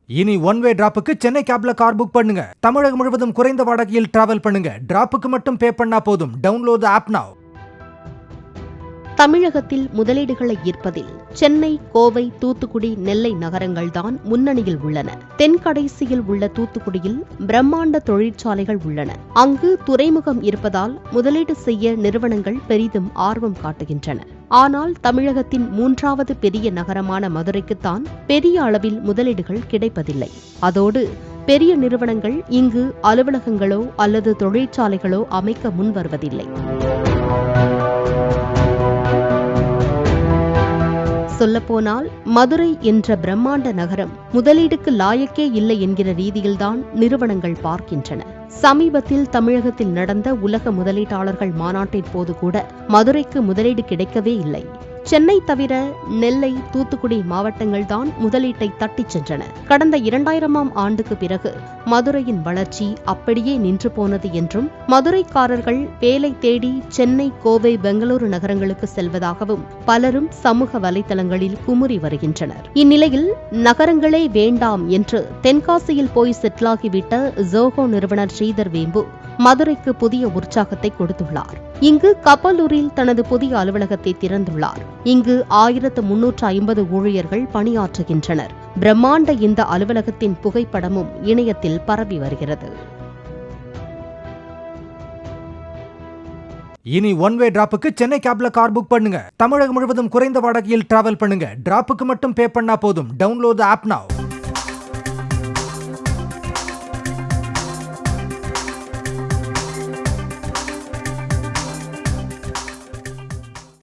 இனி one way டிராப்புக்கு Chennai கேப்ல car book பண்ணுங்க. தமிழகம் முழுவதும் குறைந்த வாடகையில் டிராவல் பண்ணுங்க. டிராப்புக்கு மட்டும் பே பண்ணா போதும். டவுன்லோட் தி ஆப் நவ. தமிழகத்தில் முதலீடுகளை ஈர்ப்பதில் சென்னை, கோவை, தூத்துக்குடி, நெல்லை நகரங்கள்தான் முன்னணியில் உள்ளன. தென்கடைசியில் உள்ள தூத்துக்குடியில் பிரம்மாண்ட தொழிற்சாலைகள் உள்ளன. அங்கு துறைமுகம் இருப்பதால் முதலீடு செய்ய நிறுவனங்கள் பெரிதும் ஆர்வம் காட்டுகின்றன. ஆனால் தமிழகத்தின் மூன்றாவது பெரிய நகரமான மதுரைக்குத்தான் பெரிய அளவில் முதலீடுகள் கிடைப்பதில்லை. அதோடு பெரிய நிறுவனங்கள் இங்கு அலுவலகங்களோ அல்லது தொழிற்சாலைகளோ அமைக்க முன்வருவதில்லை. சொல்லப்போனால் மதுரை என்ற பிரம்மாண்ட நகரம் முதலீடுக்கு லாயக்கே இல்லை என்கிற ரீதியில்தான் நிறுவனங்கள் பார்க்கின்றன. சமீபத்தில் தமிழகத்தில் நடந்த உலக முதலீட்டாளர்கள் மாநாட்டின் போது கூட மதுரைக்கு முதலீடு கிடைக்கவே இல்லை. சென்னை தவிர நெல்லை, தூத்துக்குடி மாவட்டங்கள்தான் முதலீட்டை தட்டிச் சென்றன. கடந்த 2000ஆம் ஆண்டுக்கு பிறகு மதுரையின் வளர்ச்சி அப்படியே நின்று போனது என்றும், மதுரைக்காரர்கள் வேலை தேடி சென்னை, கோவை, பெங்களூரு நகரங்களுக்கு செல்வதாகவும் பலரும் சமூக வலைதளங்களில் குமுறி வருகின்றனர். இந்நிலையில் நகரங்களே வேண்டாம் என்று தென்காசியில் போய் செட்டிலாகிவிட்ட ஜோஹோ நிறுவனர் ஸ்ரீதர் வேம்பு மதுரைக்கு புதிய உற்சாகத்தை கொடுத்துள்ளார். இங்கு கப்பலூரில் தனது புதிய அலுவலகத்தை திறந்துள்ளார். இங்கு 1350 ஊழியர்கள் பணியாற்றுகின்றனர். பிரம்மாண்ட இந்த அலுவலகத்தின் புகைப்படமும் இணையத்தில் பரவி வருகிறது. இனி ஒன் வே டிராப்புக்கு சென்னை கேப்ல கார் புக் பண்ணுங்க. தமிழகம் முழுவதும் குறைந்த வாடகையில் டிராவல் பண்ணுங்க. டிராப்புக்கு மட்டும் பே பண்ணா போதும். டவுன்லோட் தி ஆப் நவ.